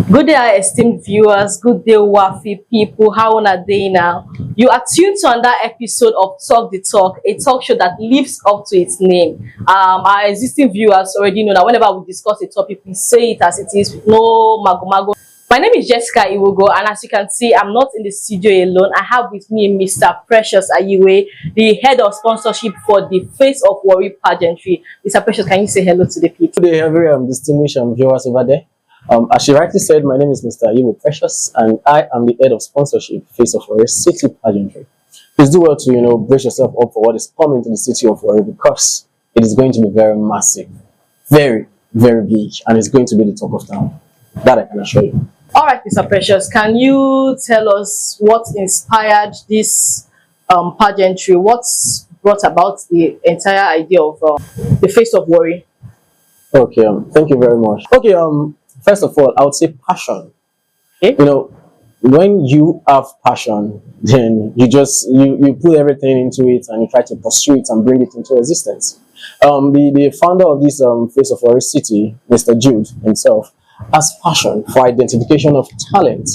Good day, esteemed viewers. Good day, Waffi people. How are they now? You are tuned to another episode of Talk the Talk, a talk show that lives up to its name. Our existing viewers already know that whenever we discuss a topic, we say it as it is with no mago. My name is Jessica Iwogo, and as you can see, I'm not in the studio alone. I have with me Mr. Precious Ayiwe, the head of sponsorship for the Face of Worry pageantry. Mr. Precious, can you say hello to the people? Good day, every distinguished viewers over there. As she rightly said, my name is Mr. Ayiwe Precious, and I am the head of sponsorship, Face of Worry City Pageantry. Please do well to brace yourself up for what is coming to the city of Worry, because it is going to be very massive, very, very big, and it's going to be the talk of town. That I can assure you. All right, Mr. Precious, can you tell us what inspired this pageantry? What's brought about the entire idea of the Face of Worry? Okay, thank you very much. Okay, first of all, I would say passion. Okay. When you have passion, then you put everything into it and you try to pursue it and bring it into existence. The founder of this Face of Worry City, Mr. Jude himself, has passion for identification of talent.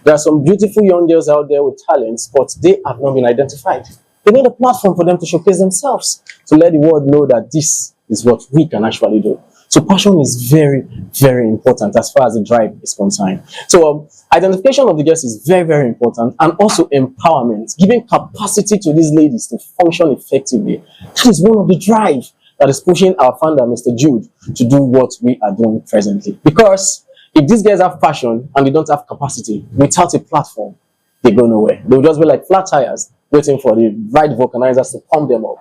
There are some beautiful young girls out there with talents, but they have not been identified. They need a platform for them to showcase themselves, to let the world know that this is what we can actually do. So passion is very, very important as far as the drive is concerned. So identification of the girls is very, very important, and also empowerment, giving capacity to these ladies to function effectively. That is one of the drive that is pushing our founder, Mr. Jude, to do what we are doing presently. Because if these guys have passion and they don't have capacity, without a platform, they go nowhere. They'll just be like flat tires, waiting for the right vulcanizers to pump them up.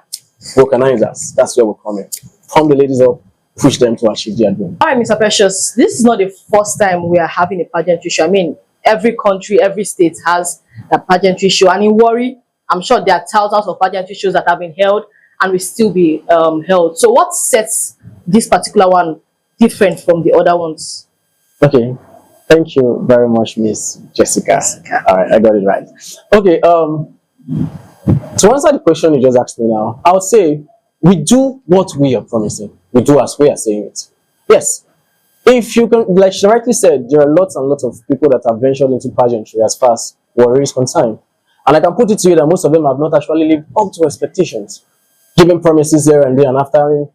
Vulcanizers, that's where we're coming. Pump the ladies up, push them to achieve their dream. All right, Mr. Precious, this is not the first time we are having a pageantry show. I mean, every country, every state has a pageantry show. And in Worry, I'm sure there are thousands of pageantry shows that have been held and will still be held. So what sets this particular one different from the other ones? Okay, thank you very much, Miss Jessica. All right, I got it right. Okay, to answer the question you just asked me now, I would say we do what we are promising. We do as we are saying it. Yes, if you can, like she rightly said, there are lots and lots of people that have ventured into pageantry as far as Worry is concerned. And I can put it to you that most of them have not actually lived up to expectations. Giving promises here and there, and after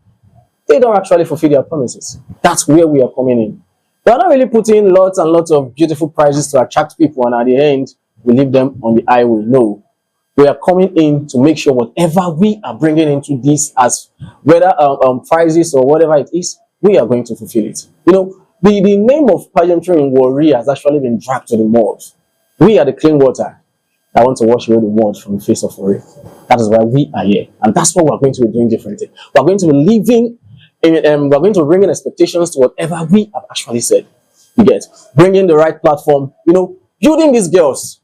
they don't actually fulfill their promises. That's where we are coming in. We are not really putting lots and lots of beautiful prizes to attract people, and at the end, we leave them on the highway. No. We are coming in to make sure whatever we are bringing into this, as whether prizes or whatever it is, we are going to fulfill it. The name of pageantry in Worry has actually been dragged to the mud. We are the clean water. I want to wash away the mud from the face of Worry. That is why we are here, and that's what we're going to be doing differently. We're going to be living in, we're going to bring in expectations to whatever we have actually said. You get, bringing the right platform. Building these girls.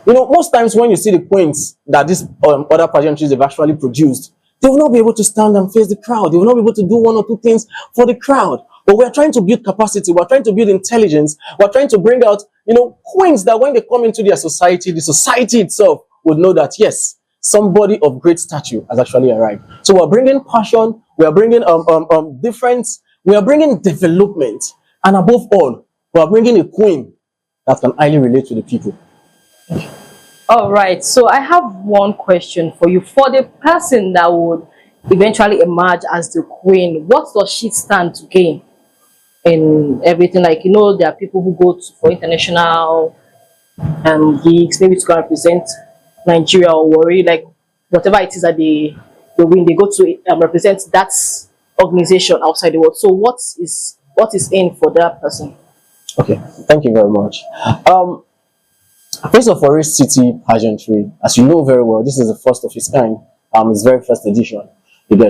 Most times when you see the queens that these other pageantries have actually produced, they will not be able to stand and face the crowd. They will not be able to do one or two things for the crowd. But we're trying to build capacity. We're trying to build intelligence. We're trying to bring out, queens that when they come into their society, the society itself would know that, yes, somebody of great stature has actually arrived. So we're bringing passion. We are bringing difference. We are bringing development. And above all, we are bringing a queen that can highly relate to the people. All right, so I have one question for you. For the person that would eventually emerge as the queen, what does she stand to gain in everything? Like, there are people who go for international gigs, maybe to go and represent Nigeria or Worry, like whatever it is that they win, they go to represent that organization outside the world. So what is in for that person? Okay, thank you very much. Face of Worry City Pageantry, as you know very well, this is the first of its kind. It's very first edition.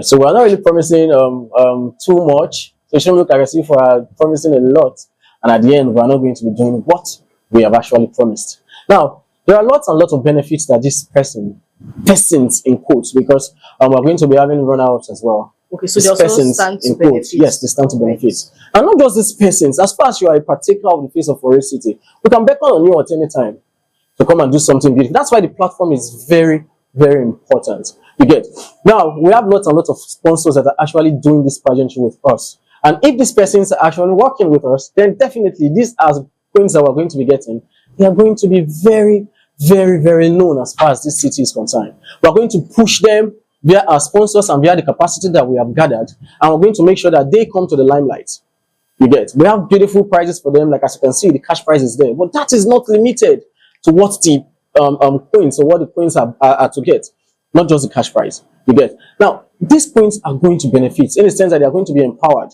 So we're not really promising too much. So you shouldn't look aggressive for promising a lot, and at the end, we're not going to be doing what we have actually promised. Now, there are lots and lots of benefits that this persons in quotes, because we're going to be having runouts as well. Okay, so they also stand to benefit. Yes, they stand to benefit. And not just these persons. As far as you are a partaker of the Face of Worry City, we can beckon on you at any time to come and do something beautiful. That's why the platform is very, very important. You get. Now, we have lots and lots of sponsors that are actually doing this pageantry with us. And if these persons are actually working with us, then definitely this has coins that we're going to be getting, they are going to be very, very, very known as far as this city is concerned. We're going to push them via our sponsors and via the capacity that we have gathered, and we're going to make sure that they come to the limelight. You get? We have beautiful prizes for them, like as you can see, the cash prize is there, but that is not limited to what the coins or what the coins are to get, not just the cash prize. You get? Now, these coins are going to benefit in the sense that they are going to be empowered.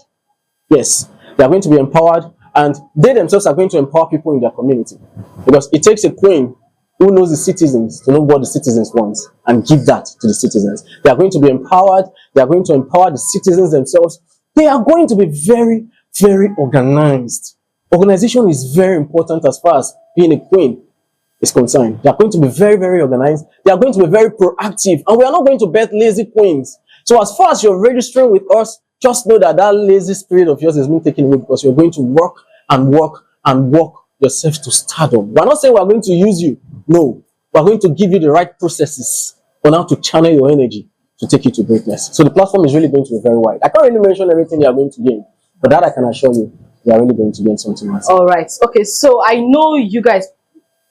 Yes, they are going to be empowered, and they themselves are going to empower people in their community, because it takes a coin who knows the citizens to know what the citizens want and give that to the citizens. They are going to be empowered. They are going to empower the citizens themselves. They are going to be very, very organized. Organization is very important as far as being a queen is concerned. They are going to be very, very organized. They are going to be very proactive, and we are not going to bet lazy queens. So as far as you're registering with us, just know that that lazy spirit of yours is being taken away, because you're going to work and work and work yourself to stardom. We're not saying we're going to use you. No, we're going to give you the right processes on how to channel your energy to take you to greatness. So the platform is really going to be very wide. I can't really mention everything you are going to gain, but that I can assure you, you are really going to gain something else. All right. Okay. So I know you guys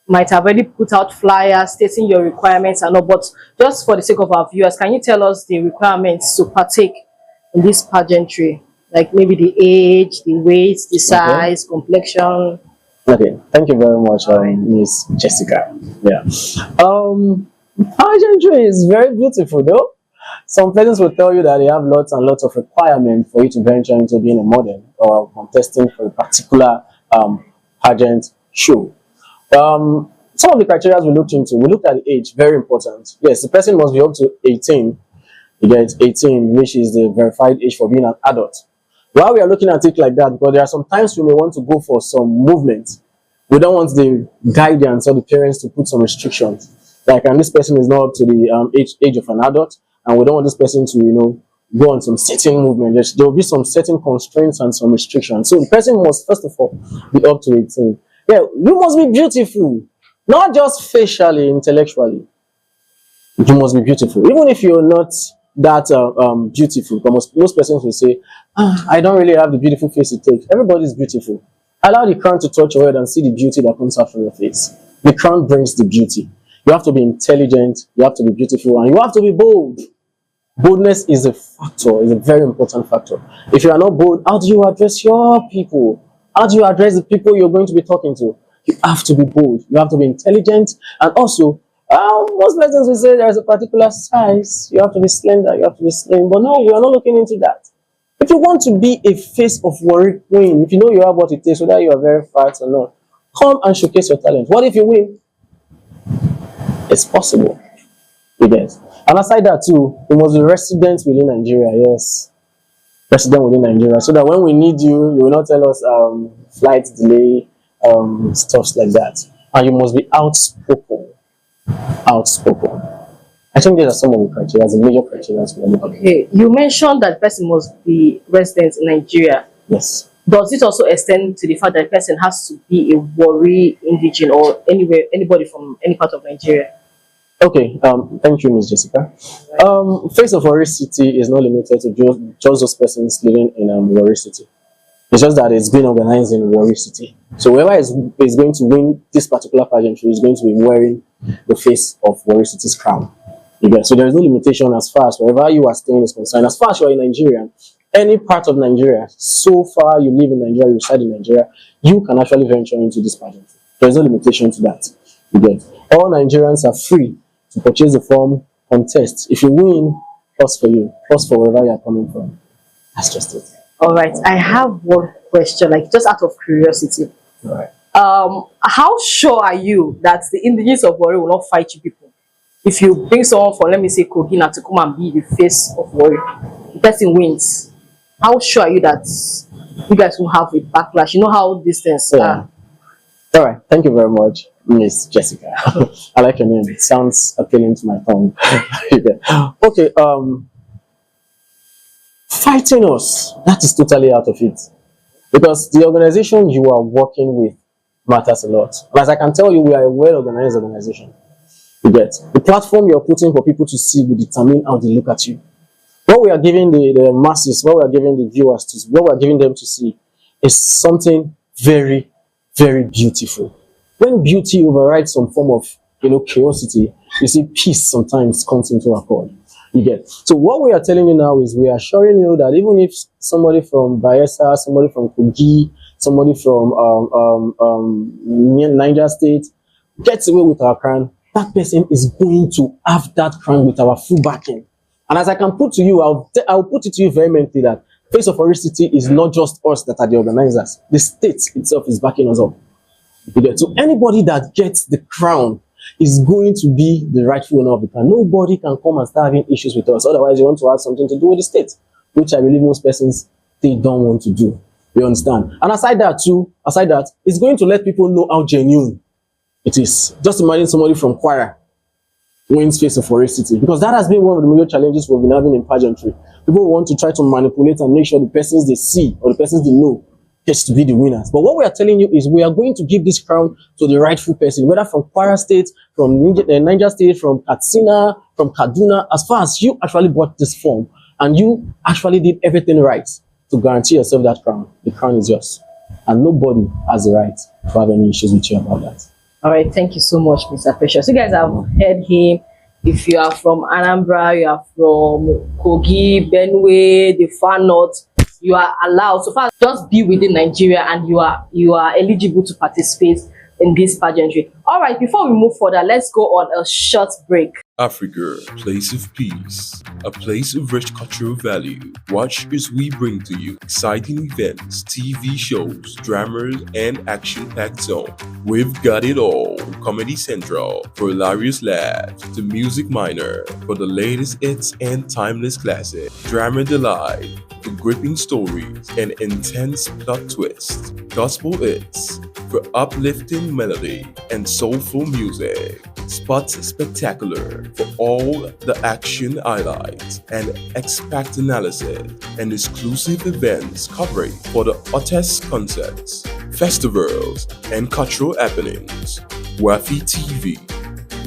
might have already put out flyers stating your requirements and all, but just for the sake of our viewers, can you tell us the requirements to partake in this pageantry? Like maybe the age, the weight, the size, complexion. Okay, thank you very much, Miss Jessica. Yeah. Pageantry is very beautiful, though. Some persons will tell you that they have lots and lots of requirements for you to venture into being a model or contesting for a particular pageant show. Some of the criteria we looked into, we looked at the age, very important. Yes, the person must be up to 18. You get 18, which is the verified age for being an adult. Why we are looking at it like that, because there are some times we may want to go for some movement. We don't want the guidance or the parents to put some restrictions. Like, and this person is not up to the age of an adult, and we don't want this person to, go on some certain movement. There will be some certain constraints and some restrictions. So the person must, first of all, be up to 18. Yeah, you must be beautiful, not just facially, intellectually. You must be beautiful, even if you're not that beautiful. Because most persons will say, I don't really have the beautiful face it takes. Everybody's beautiful. Allow the crown to touch your head and see the beauty that comes out from your face. The crown brings the beauty. You have to be intelligent, you have to be beautiful, and you have to be bold. Boldness is a factor, is a very important factor. If you are not bold, how do you address your people? How do you address the people you're going to be talking to? You have to be bold. You have to be intelligent, and also, most persons will say there's a particular size. You have to be slender, you have to be slim. But no, we are not looking into that. If you want to be a face of Warri Queen, if you know you have what it takes, whether you are very fat or not, come and showcase your talent. What if you win? It's possible. You get. And aside that too, you must be resident within Nigeria. Yes, resident within Nigeria, so that when we need you, you will not tell us flight delay, stuff like that. And you must be outspoken. Outspoken. I think these are some of the criteria, the major criteria. Okay, you mentioned that the person must be resident in Nigeria. Yes. Does it also extend to the fact that the person has to be a Warri indigene or anybody from any part of Nigeria? Okay, thank you, Ms. Jessica. Face of Warri City is not limited to just those persons living in Warri City. It's just that it's been organized in Warri City. So whoever is going to win this particular pageantry is going to be wearing the face of Warri City's crown. So there is no limitation as far as wherever you are staying is concerned. As far as you are in Nigeria, any part of Nigeria, so far you live in Nigeria, you reside in Nigeria, you can actually venture into this pageant. There is no limitation to that. All Nigerians are free to purchase the form, contest. If you win, plus for you, plus for wherever you are coming from. That's just it. All right. I have one question, like just out of curiosity. All right. How sure are you that the indigenous of Warri will not fight you people? If you bring someone from, let me say, Kogina to come and be the face of Warri, the person wins. How sure are you that you guys will have a backlash? You know how these things are. All right. Thank you very much, Miss Jessica. I like your name. It sounds appealing to my tongue. Okay. Fighting us, that is totally out of it. Because the organization you are working with matters a lot. And as I can tell you, we are a well-organized organization. The platform you're putting for people to see will determine how they look at you. What we are giving the masses, what we are giving the viewers, what we are giving them to see is something very, very beautiful. When beauty overrides some form of, curiosity, you see peace sometimes comes into accord. You get. So what we are telling you now is we are showing you that even if somebody from Bayelsa, somebody from Kogi, somebody from Niger State gets away with our crown, that person is going to have that crown with our full backing. And as I can put to you, I'll put it to you vehemently that Face of Ori City is not just us that are the organizers. The state itself is backing us up. So anybody that gets the crown is going to be the rightful owner of the crown. Nobody can come and start having issues with us. Otherwise, you want to have something to do with the state, which I believe most persons, they don't want to do. You understand? And aside that, it's going to let people know how genuine it is. Just imagine somebody from Kwara wins Face of Ori City, because that has been one of the major challenges we've been having in pageantry. People want to try to manipulate and make sure the persons they see or the persons they know gets to be the winners. But what we are telling you is we are going to give this crown to the rightful person, whether from Kwara State, from Niger State, from Katsina, from Kaduna. As far as you actually bought this form and you actually did everything right to guarantee yourself that crown, the crown is yours. And nobody has the right to have any issues with you about that. All right, thank you so much, Mr. Precious. You guys have heard him. If you are from Anambra, you are from Kogi, Benue, the far north, you are allowed. So far, just be within Nigeria, and you are eligible to participate in this pageantry. All right, before we move further, let's go on a short break. Africa, place of peace, a place of rich cultural value. Watch as we bring to you exciting events, TV shows, dramas, and action-packed zone. We've got it all. Comedy Central for hilarious laughs, the Music Minor for the latest hits and timeless classics, Drama Delight for gripping stories and intense plot twists, Gospel Hits for uplifting melody and soulful music, Spots Spectacular for all the action highlights and expert analysis and exclusive events covering for the hottest concerts, festivals, and cultural happenings. Waffi TV,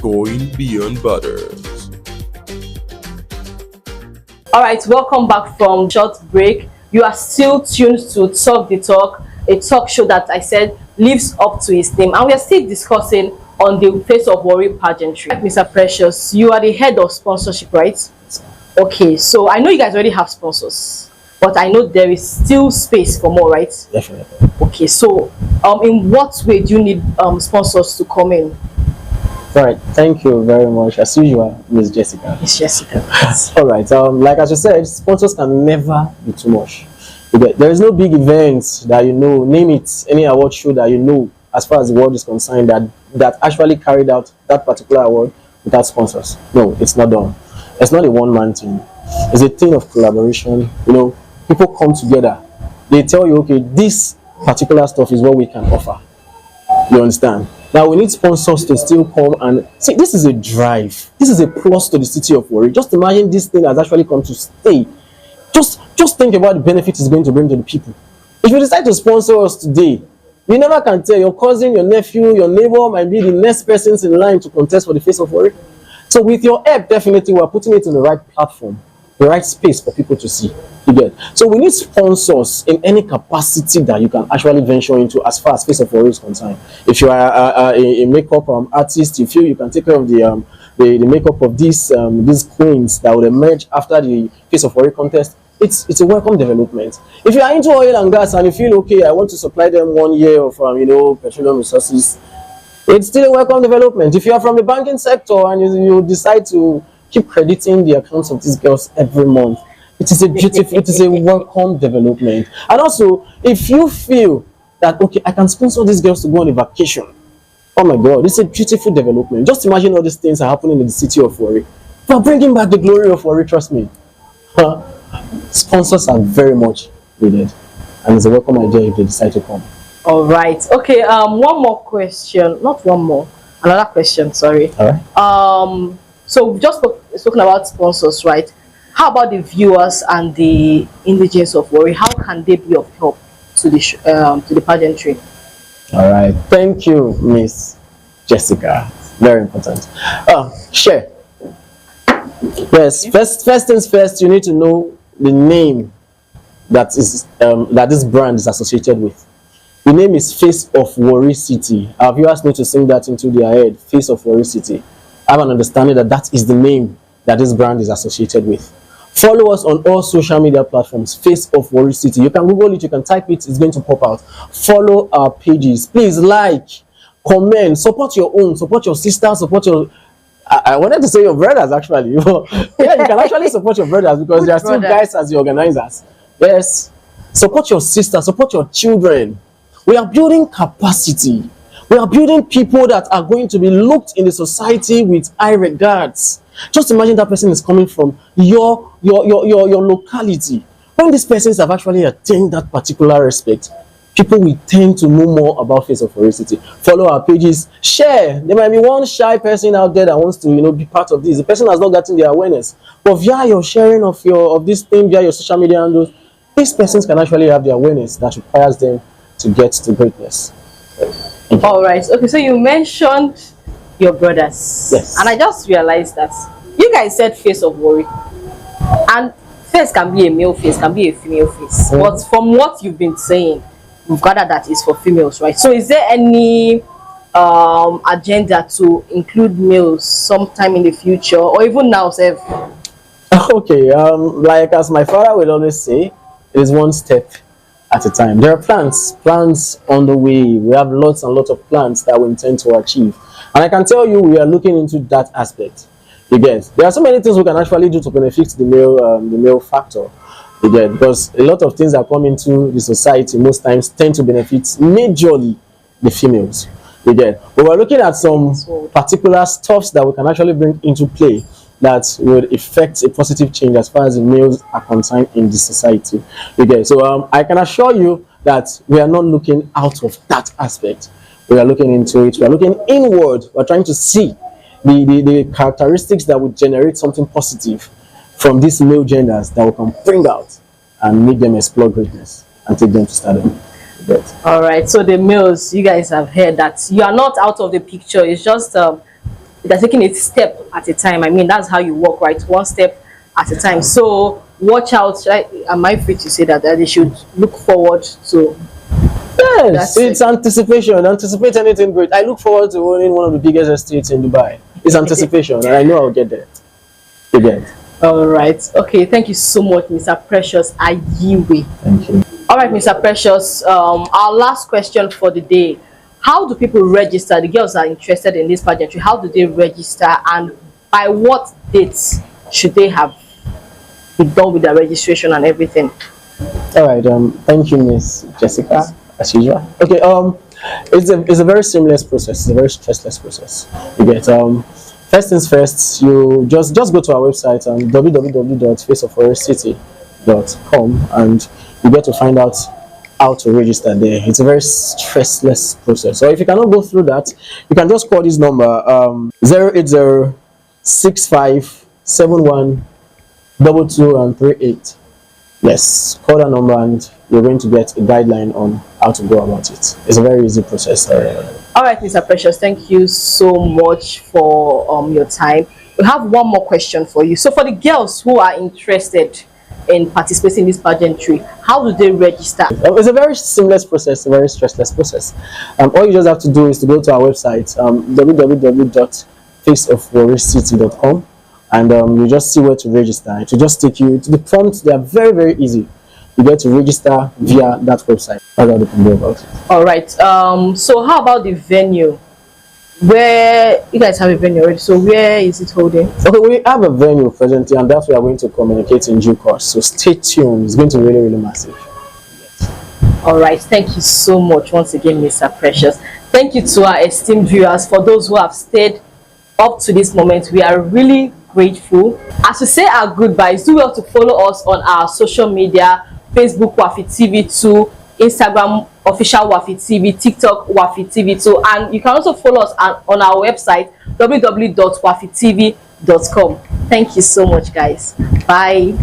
going beyond borders. All right, welcome back from short break. You are still tuned to Talk the Talk, a talk show that I said lives up to its name, and we are still discussing on the Face of Ori pageantry. Mr. Precious, you are the head of sponsorship, right? Okay, so I know you guys already have sponsors, but I know there is still space for more, right? Definitely. Okay, so in what way do you need sponsors to come in? All right, thank you very much. As usual, Miss Jessica. Miss Jessica. All right, like as you said, sponsors can never be too much. There is no big event that you know, name it, any award show that you know, as far as the world is concerned, that actually carried out that particular award without sponsors. No, it's not done. It's not a one-man team. It's a thing of collaboration. People come together. They tell you, okay, this particular stuff is what we can offer. You understand? Now we need sponsors to still come and see. This is a drive. This is a plus to the city of Warri. Just imagine this thing has actually come to stay. Just think about the benefits it's going to bring to the people. If you decide to sponsor us today, you never can tell. Your cousin, your nephew, your neighbor might be the next persons in line to contest for the Face of Warri. So with your help, definitely we're putting it in the right platform, the right space for people to see. You get. So we need sponsors in any capacity that you can actually venture into as far as Face of Warri is concerned. If you are a makeup artist, you feel you can take care of the makeup of these queens that will emerge after the Face of Warri contest, it's a welcome development. If you are into oil and gas and you feel okay, I want to supply them 1 year of petroleum resources, it's still a welcome development. If you are from the banking sector and you decide to keep crediting the accounts of these girls every month, it is a welcome development. And also, if you feel that okay, I can sponsor these girls to go on a vacation, oh my God, it's a beautiful development. Just imagine all these things are happening in the city of Warri. We are bringing back the glory of Warri, trust me. Sponsors are very much needed, and it's a welcome idea if they decide to come. All right. Okay. One more question. Not one more. Another question. Sorry. All right. So we've just spoken about sponsors, right? How about the viewers and the indigenes of Warri? How can they be of help to the pageantry? All right. Thank you, Miss Jessica. Very important. Share. Yes. First things first. You need to know the name that this brand is associated with. The name is Face of Worry City. Our viewers need to sing that into their head. Face of Worry City. I have an understanding that that is the name that this brand is associated with. Follow us on all social media platforms. Face of Worry City. You can Google it, you can type it, it's going to pop out. Follow our pages. Please like, comment, support your own, support your sister, support your... I wanted to say your brothers actually. Yeah, you can actually support your brothers because they are still guys as the organizers. Yes. Support your sister, support your children. We are building capacity. We are building people that are going to be looked in the society with high regards. Just imagine that person is coming from your locality. When these persons have actually attained that particular respect, people will tend to know more about Face of Worry City. Follow our pages, share. There might be one shy person out there that wants to, be part of this. The person has not gotten the awareness. But via your sharing of this thing via your social media handles, these persons can actually have the awareness that requires them to get to greatness. All right. Okay, so you mentioned your brothers. Yes. And I just realized that you guys said Face of Worry. And face can be a male face, can be a female face. But from what you've been saying, we've gathered that is for females, right? So is there any agenda to include males sometime in the future or even now, Seth? Okay, like as my father will always say, it is one step at a time. There are plans on the way. We have lots and lots of plans that we intend to achieve. And I can tell you, we are looking into that aspect. You get, there are so many things we can actually do to benefit the male factor. You get, because a lot of things that come into the society most times tend to benefit majorly the females. You get, but we're looking at some particular stuffs that we can actually bring into play that would effect a positive change as far as the males are concerned in the society. Okay, so I can assure you that we are not looking out of that aspect. We are looking into it. We are looking inward. We're trying to see the characteristics that would generate something positive from these male genders that we can bring out and make them explore greatness and take them to stardom. All right, so the males, you guys have heard that you are not out of the picture. It's just they're taking it step at a time. I mean, that's how you work, right? One step at a time. So watch out. Am I free to say that they should look forward to? Yes, it's anticipation. Anticipate anything great. I look forward to owning one of the biggest estates in Dubai. It's anticipation, and I know I'll get there. You get. All right. Okay. Thank you so much, Mr. Precious Ayiwe. Thank you. All right, Mr. Precious. Our last question for the day. How do people register? The girls are interested in this pageantry. How do they register, and by what dates should they have been done with their registration and everything? All right. Thank you, Miss Jessica, as usual. Okay. It's a very seamless process. It's a very stressless process. You get first things first. You just go to our website www.faceofworrycity.com and you get to find out how to register there. It's a very stressless process. So if you cannot go through that, you can just call this number 08065712238. Yes, call that number and you're going to get a guideline on how to go about it. It's a very easy process. All right, Mr. Precious, thank you so much for your time. We have one more question for you. So for the girls who are interested in participating in this pageantry, how do they register? It's a very seamless process, a very stressless process. All you just have to do is to go to our website, www.faceofworrycity.com, and you just see where to register. It will just take you to the prompts. They are very, very easy. You get to register via that website. That's how they can go about it. All right. So how about the venue? Where you guys have a venue already, so where is it holding? Okay, we have a venue presently, and that's where we are going to communicate in due course. So stay tuned. It's going to be really, really massive. All right. Thank you so much once again, Mr. Precious. Thank you to our esteemed viewers for those who have stayed up to this moment. We are really grateful. As we say our goodbyes, do well to follow us on our social media: Facebook Waffi TV2, Instagram official Waffi TV, TikTok Waffi TV2, and you can also follow us on our website www.waffitv.com. Thank you so much, guys. Bye.